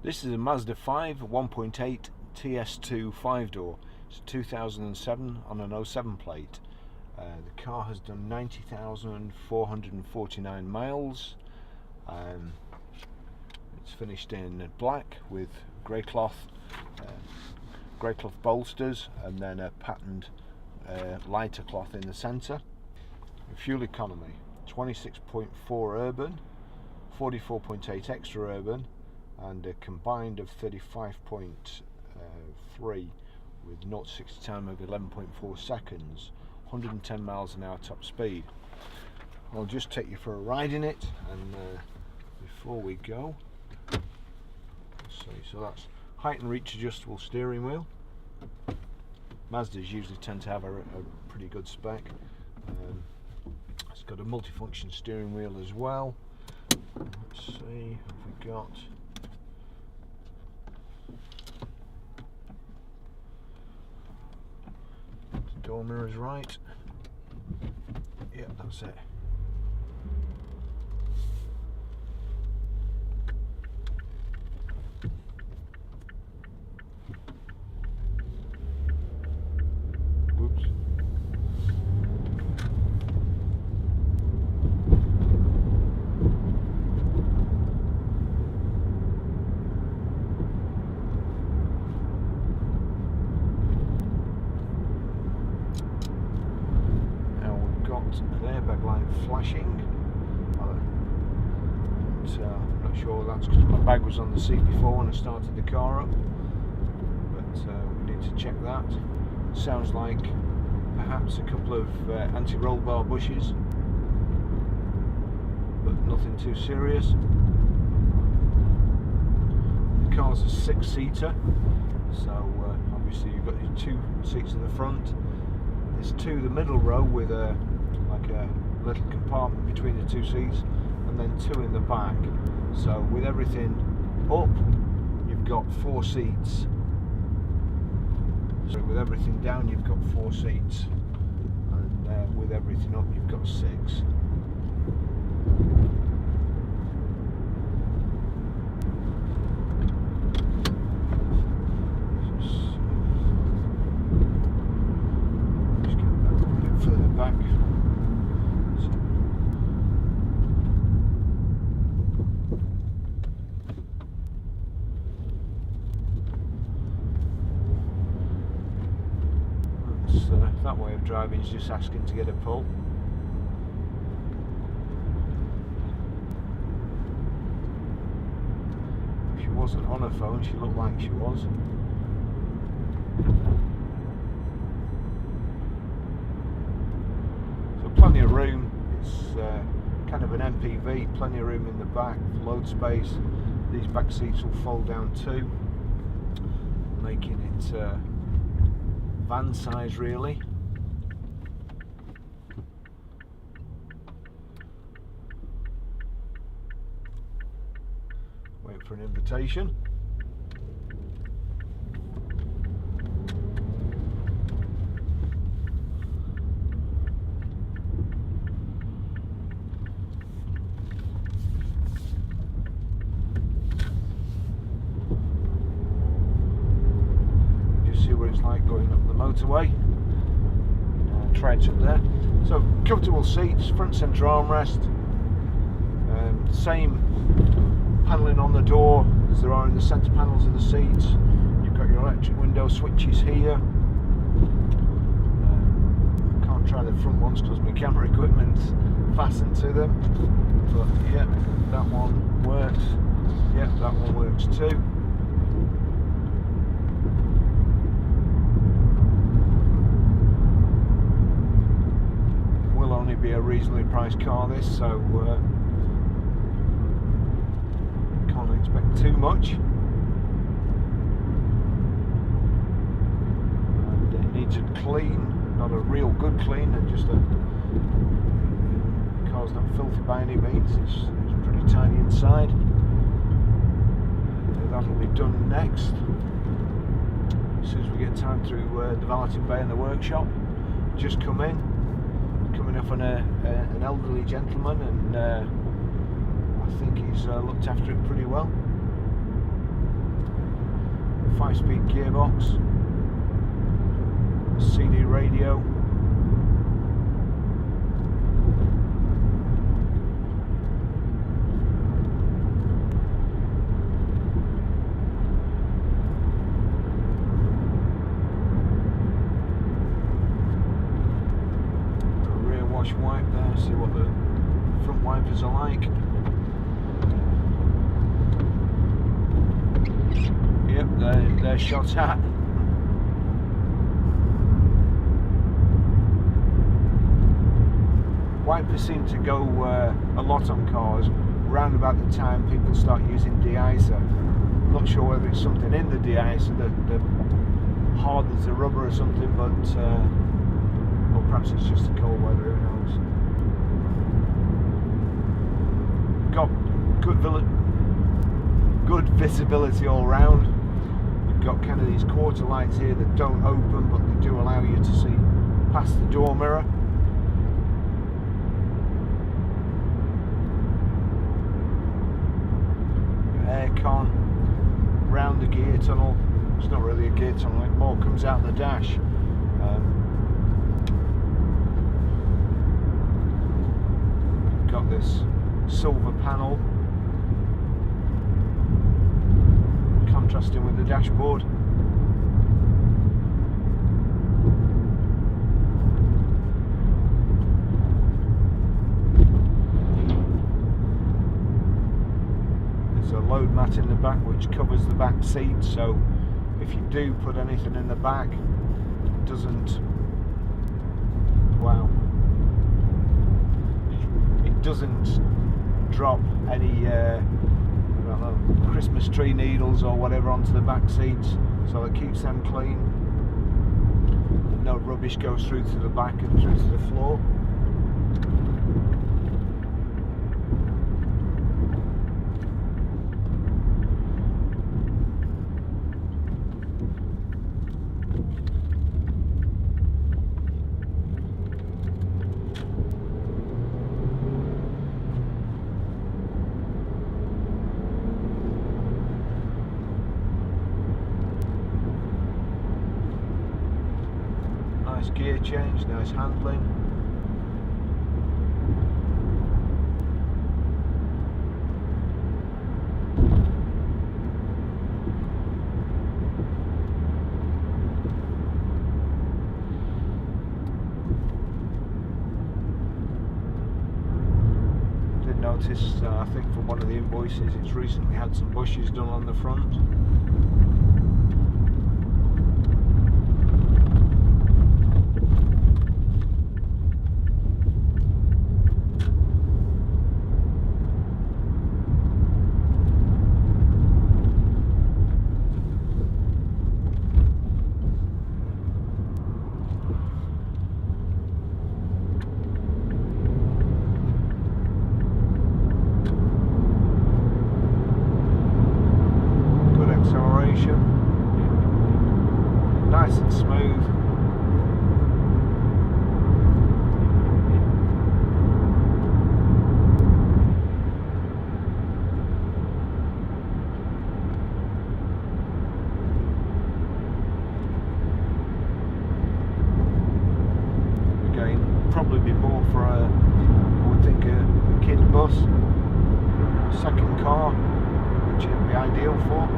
This is a Mazda 5 1.8 TS2 5-door. It's 2007 on an 07 plate. The car has done 90,449 miles. It's finished in black with grey cloth bolsters, and then a patterned lighter cloth in the centre. Fuel economy: 26.4 urban, 44.8 extra urban, and a combined of 35.3 with 0 to 60 time of 11.4 seconds, 110 miles an hour top speed. I'll just take you for a ride in it, and before we go, let's see, so that's height and reach adjustable steering wheel. Mazdas usually tend to have a pretty good spec. It's got a multifunction steering wheel as well. Let's see, what have we got? The door mirror is right. Yeah, that's it. Whoops. An airbag light flashing. I'm not sure that's because my bag was on the seat before when I started the car up, but we need to check that. Sounds like perhaps a couple of anti-roll bar bushes, but nothing too serious. The car's a 6-seater, so obviously you've got your 2 seats in the front. There's 2 in the middle row with a little compartment between the 2 seats, and then 2 in the back. So with everything up, you've got 4 seats. So with everything down, you've got 4 seats, and with everything up, you've got 6. Just get that a bit further back. That way of driving is just asking to get a pull. If she wasn't on her phone, she looked like she was. So plenty of room. It's kind of an MPV, plenty of room in the back, load space. These back seats will fold down too, making it van size really. Wait for an invitation. Just see what it's like going up the motorway. Treads up there. So comfortable seats, front centre armrest, same panelling on the door as there are in the centre panels of the seats. You've got your electric window switches here. I can't try the front ones because my camera equipment's fastened to them, but yeah, that one works. Yeah, that one works too. Will only be a reasonably priced car, this, so can't expect too much. And it needs a clean, not a real good clean, and just the car's not filthy by any means. It's pretty tiny inside. That'll be done next as soon as we get time through the valeting bay and the workshop. Just coming up on an elderly gentleman, and I think he's looked after it pretty well. 5-speed gearbox, CD radio. Wipe there, see what the front wipers are like. Yep, they're shot at. Wipers seem to go a lot on cars round about the time people start using de-icer. I'm not sure whether it's something in the de-icer that hardens the rubber or something, but or perhaps it's just the cold weather, who knows. Got good visibility all round. We've got kind of these quarter lights here that don't open, but they do allow you to see past the door mirror. Aircon round the gear tunnel. It's not really a gear tunnel, it more comes out the dash. Got this silver panel contrasting with the dashboard. There's a load mat in the back which covers the back seat, so if you do put anything in the back, it doesn't, it doesn't drop any I don't know, Christmas tree needles or whatever onto the back seats, so it keeps them clean. No rubbish goes through to the back and through to the floor. Nice gear change, nice handling. Did notice, I think from one of the invoices, it's recently had some bushes done on the front. Nice and smooth. Again, probably be more for I would think a kid bus, second car, which it'd be ideal for.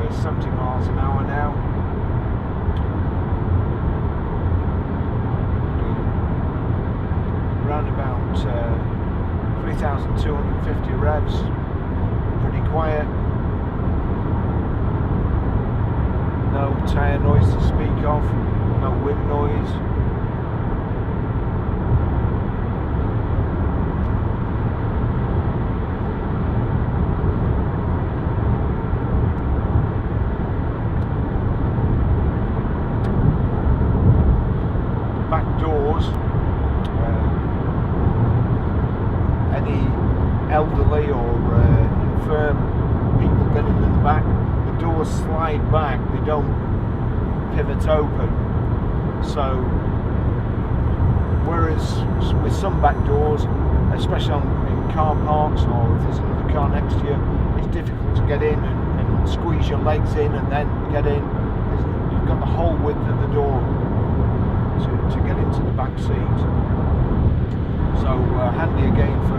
It's 70 miles an hour now. Around about 3,250 revs. Pretty quiet. No tyre noise to speak of. No wind noise. back doors, any elderly or infirm people getting in the back, the doors slide back, they don't pivot open. So whereas with some back doors, especially in car parks, or if there's another car next to you, it's difficult to get in and squeeze your legs in and then get in. You've got the whole width of the door to get into the back seat. So handy again for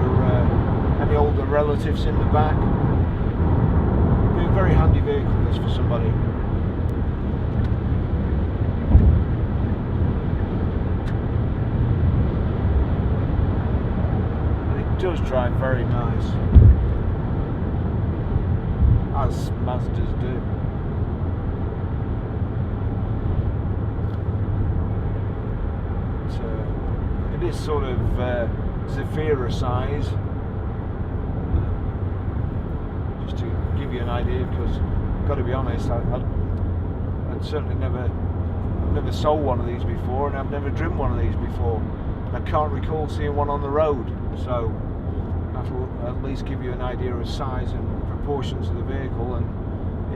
any older relatives in the back. Be a very handy vehicle this for somebody. And it does drive very nice, as Mazdas do. It is sort of Zafira size, just to give you an idea, because I've got to be honest, I'd certainly never sold one of these before, and I've never driven one of these before. I can't recall seeing one on the road, so that'll at least give you an idea of size and proportions of the vehicle. And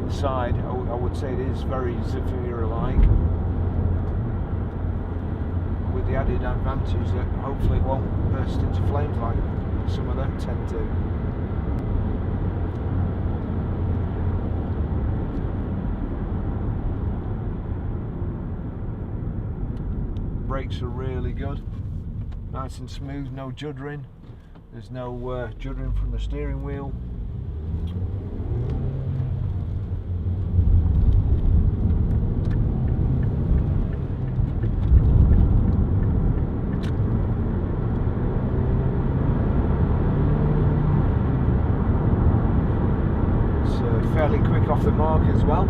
inside, I would say it is very Zafira-like, with the added advantage that hopefully it won't burst into flames like some of them tend to. Brakes are really good, nice and smooth, no juddering. There's no juddering from the steering wheel. Fairly quick off the mark as well.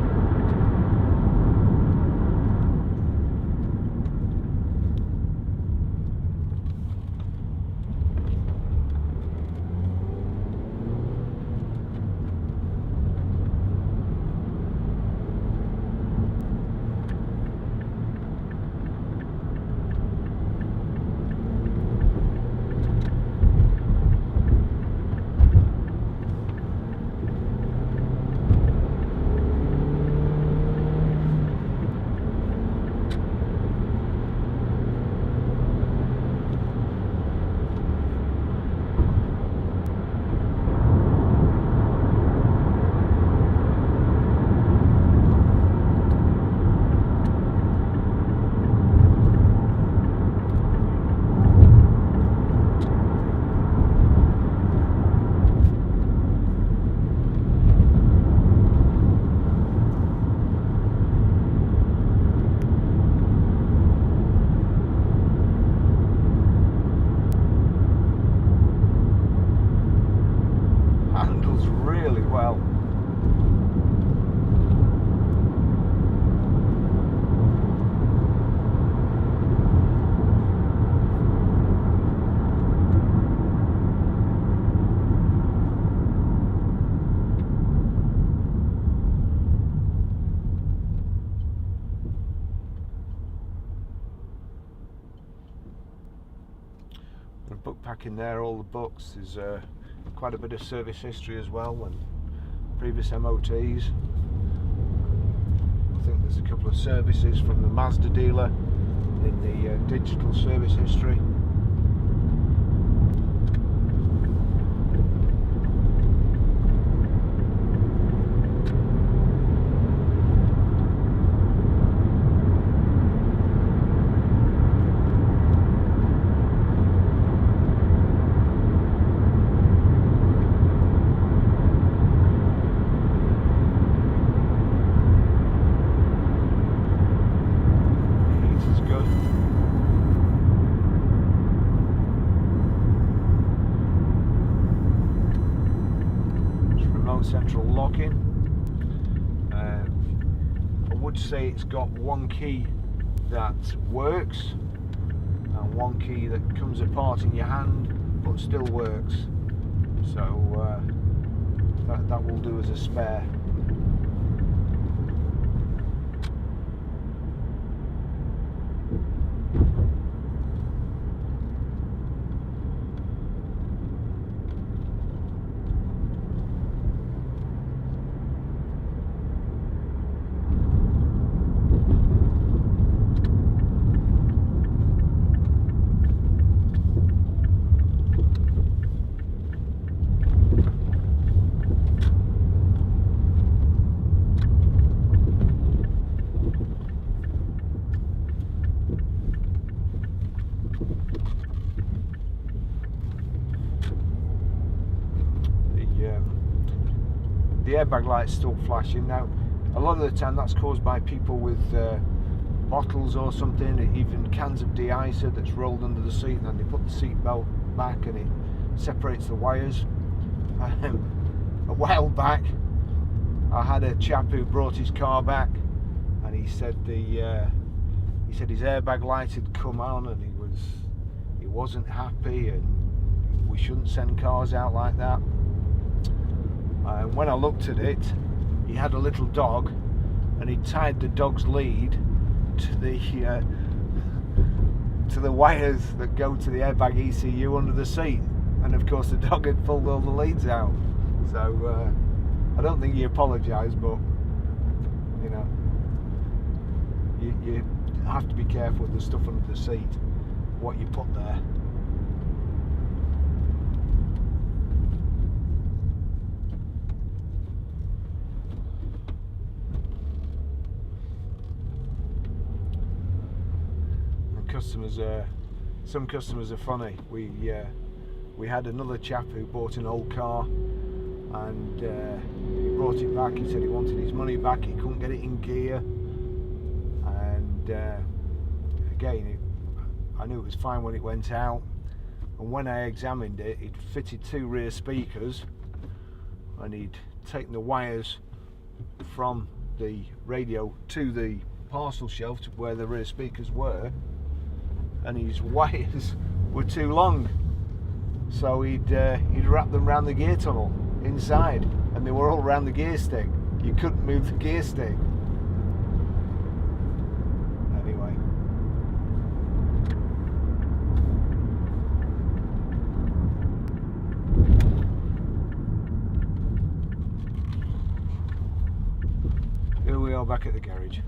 Book pack in there, all the books. There's quite a bit of service history as well, and previous MOTs. I think there's a couple of services from the Mazda dealer in the digital service history. Central locking. I would say it's got one key that works and one key that comes apart in your hand but still works, so that will do as a spare. the airbag light's still flashing. Now, a lot of the time that's caused by people with bottles or something, even cans of de-icer that's rolled under the seat, and then they put the seat belt back and it separates the wires. A while back, I had a chap who brought his car back, and he said his airbag light had come on, and he wasn't happy, and we shouldn't send cars out like that. And when I looked at it, he had a little dog, and he tied the dog's lead to the wires that go to the airbag ECU under the seat, and of course the dog had pulled all the leads out. So I don't think he apologised, but you know, you have to be careful with the stuff under the seat, what you put there. Some customers are funny. We had another chap who bought an old car, and he brought it back. He said he wanted his money back. He couldn't get it in gear, and again, I knew it was fine when it went out. And when I examined it, he'd fitted 2 rear speakers, and he'd taken the wires from the radio to the parcel shelf to where the rear speakers were, and his wires were too long, so he'd wrap them around the gear tunnel inside, and they were all around the gear stick. You couldn't move the gear stick. Anyway, here we are back at the garage.